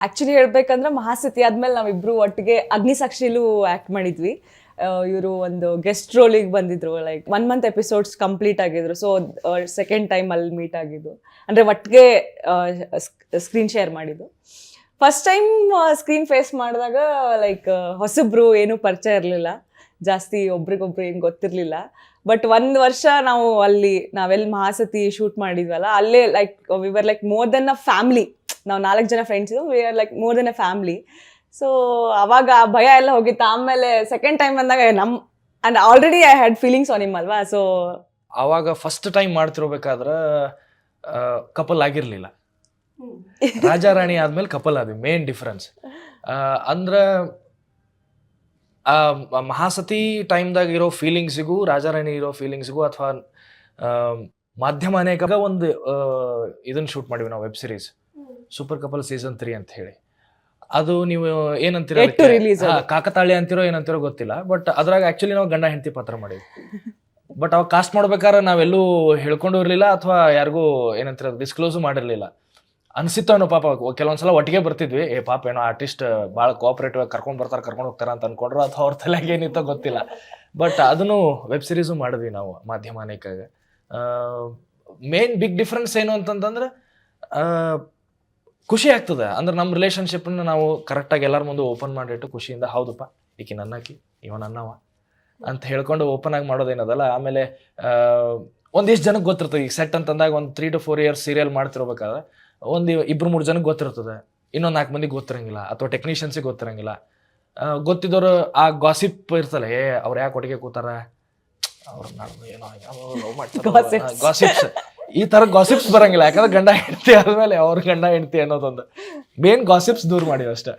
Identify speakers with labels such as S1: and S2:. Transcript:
S1: Actually ಹೇಳ್ಬೇಕಂದ್ರೆ ಮಹಾಸತಿ ಆದ್ಮೇಲೆ ನಾವಿಬ್ರು ಒಟ್ಟಿಗೆ ಅಗ್ನಿಸಾಕ್ಷಿಲೂ ಆಕ್ಟ್ ಮಾಡಿದ್ವಿ. ಇವರು ಒಂದು ಗೆಸ್ಟ್ ರೋಲಿಗೆ ಬಂದಿದ್ರು, ಲೈಕ್ 1 month ಎಪಿಸೋಡ್ಸ್ ಕಂಪ್ಲೀಟ್ ಆಗಿದ್ರು. ಸೊ ಸೆಕೆಂಡ್ ಟೈಮ್ ಅಲ್ಲಿ ಮೀಟ್ ಆಗಿದ್ದು, ಅಂದ್ರೆ ಒಟ್ಟಿಗೆ ಸ್ಕ್ರೀನ್ ಶೇರ್ ಮಾಡಿದ್ದು. ಫಸ್ಟ್ ಟೈಮ್ ಸ್ಕ್ರೀನ್ ಫೇಸ್ ಮಾಡಿದಾಗ ಲೈಕ್ ಹೊಸಬ್ರು ಏನೂ ಪರಿಚಯ ಇರಲಿಲ್ಲ, ಜಾಸ್ತಿ ಒಬ್ರಿಗೊಬ್ರು ಏನು ಗೊತ್ತಿರಲಿಲ್ಲ. ಬಟ್ 1 ವರ್ಷ ನಾವು ಅಲ್ಲಿ ನಾವೆಲ್ಲಿ ಮಹಾಸತಿ ಶೂಟ್ ಮಾಡಿದ್ವಲ್ಲ, ಅಲ್ಲೇ like we were like more than a family. ನಾವು 4 ಜನ ಫ್ರೆಂಡ್ಸ್ ಇದ್ದು, we are like more than a family. So ಅವಾಗ ಆ ಭಯ ಎಲ್ಲ ಹೋಗಿತ್ತು. ಆಮೇಲೆ ಸೆಕೆಂಡ್ ಟೈಮ್ ಬಂದಾಗ and already I had feelings on him ಅಲ್ವಾ. ಸೊ
S2: ಆವಾಗ ಫಸ್ಟ್ ಟೈಮ್ ಮಾಡ್ತಿರ್ಬೇಕಾದ್ರೆ ಕಪಲ್ ಆಗಿರ್ಲಿಲ್ಲ. ರಾಜಾ ರಾಣಿ ಆದ್ಮೇಲೆ ಕಪಲ್ ಆದ್ವಿ. ಮೇನ್ ಡಿಫ್ರೆನ್ಸ್ ಅಂದ್ರೆ ಮಹಾಸತಿ ಟೈಮ್ದಾಗ ಇರೋ ಫೀಲಿಂಗ್ಸಿಗೂ ರಾಜಾರಾಣಿ ಇರೋ ಫೀಲಿಂಗ್ಸಿಗೂ ಅಥವಾ ಮಾಧ್ಯಮ ಅನೇಕ ಒಂದು ಇದನ್ನ ಶೂಟ್ ಮಾಡಿವಿ ನಾವು, web series super couple season 3 ಅಂತ ಹೇಳಿ. ಅದು ನೀವು ಏನಂತೀರ, ಕಾಕತಾಳಿ ಅಂತಿರೋ ಏನಂತಿರೋ ಗೊತ್ತಿಲ್ಲ, ಬಟ್ ಅದ್ರಾಗ ಆಕ್ಚುಲಿ ನಾವು ಗಂಡ ಹೆಂಡತಿ ಪಾತ್ರ ಮಾಡಿದ್ವಿ. ಬಟ್ ಅವಾಗ ಕಾಸ್ಟ್ ಮಾಡ್ಬೇಕಾದ್ರೆ ನಾವೆಲ್ಲೂ ಹೇಳ್ಕೊಂಡು ಇರಲಿಲ್ಲ ಅಥವಾ ಯಾರಿಗೂ ಏನಂತೀರ ಡಿಸ್ಕ್ಲೋಸು ಮಾಡಿರ್ಲಿಲ್ಲ. ಅನ್ಸಿತ್ತವನು ಪಾಪ ಕೆಲವೊಂದ್ಸಲ ಒಟ್ಟಿಗೆ ಬರ್ತಿದ್ವಿ, ಪಾಪ ಏನೋ ಆರ್ಟಿಸ್ಟ್ ಭಾಳ ಕೋಆಪರೇಟಿವ್ ಆಗಿ ಕರ್ಕೊಂಡು ಹೋಗ್ತಾರ ಅಂತ ಅನ್ಕೊಂಡ್ರು, ಅಥವಾ ಅವ್ರ ತಲೆಗೆ ಏನಿತ್ತೋ ಗೊತ್ತಿಲ್ಲ. ಬಟ್ ಅದನ್ನು ವೆಬ್ ಸೀರೀಸು ಮಾಡಿದ್ವಿ ನಾವು ಮಾಧ್ಯಮ ಅನೇಕಾಗ. ಮೇನ್ ಬಿಗ್ ಡಿಫ್ರೆನ್ಸ್ ಏನು ಅಂತಂದ್ರೆ ಖುಷಿ ಆಗ್ತದೆ. ಅಂದ್ರೆ ನಮ್ಮ ರಿಲೇಷನ್ಶಿಪ್ನ ನಾವು ಕರೆಕ್ಟಾಗಿ ಎಲ್ಲರ ಮುಂದೆ ಓಪನ್ ಮಾಡಿಟ್ಟು ಖುಷಿಯಿಂದ, ಹೌದಪ್ಪ ಈಕಿ ನನ್ನಕಿ ಇವ ನನ್ನವ ಅಂತ ಹೇಳ್ಕೊಂಡು ಓಪನ್ ಆಗಿ ಮಾಡೋದೇನದಲ್ಲ. ಆಮೇಲೆ ಒಂದಿಷ್ಟು ಜನಕ್ಕೆ ಗೊತ್ತಿರ್ತದೆ. ಈಗ ಸೆಟ್ ಅಂತಂದಾಗ ಒಂದು 3 to 4 years ಸೀರಿಯಲ್ ಮಾಡ್ತಿರ್ಬೇಕಾದ್ರೆ ಒಂದು 2-3 ಜನಕ್ಕೆ ಗೊತ್ತಿರ್ತದೆ, ಇನ್ನೊಂದು 4 ಮಂದಿಗೆ ಗೊತ್ತಿರಂಗಿಲ್ಲ, ಅಥವಾ ಟೆಕ್ನಿಷಿಯನ್ಸಿಗೆ ಗೊತ್ತಿರಂಗಿಲ್ಲ. ಗೊತ್ತಿದ್ದವರು ಆ ಗಾಸಿಪ್ ಇರ್ತಲ್ಲ, ಅವ್ರು ಯಾಕೆ ಒಟ್ಟಿಗೆ ಕೂತಾರ, ಅವ್ರು ಏನೋ ಲವ್ ಮಾಡ್ತಾರೆ, ಗಾಸಿಪ್ಸ್, ಈ ತರ ಗಾಸಿಪ್ಸ್ ಬರಂಗಿಲ್ಲ. ಯಾಕಂದ್ರೆ ಗಂಡ ಹೆಂಡತಿ ಆದ್ಮೇಲೆ ಅವ್ರ ಗಂಡ ಹೆಂಡತಿ ಅನ್ನೋದೊಂದು ಮೇನ್ ಗಾಸಿಪ್ಸ್ ದೂರ ಮಾಡಿವಿ ಅಷ್ಟೇ.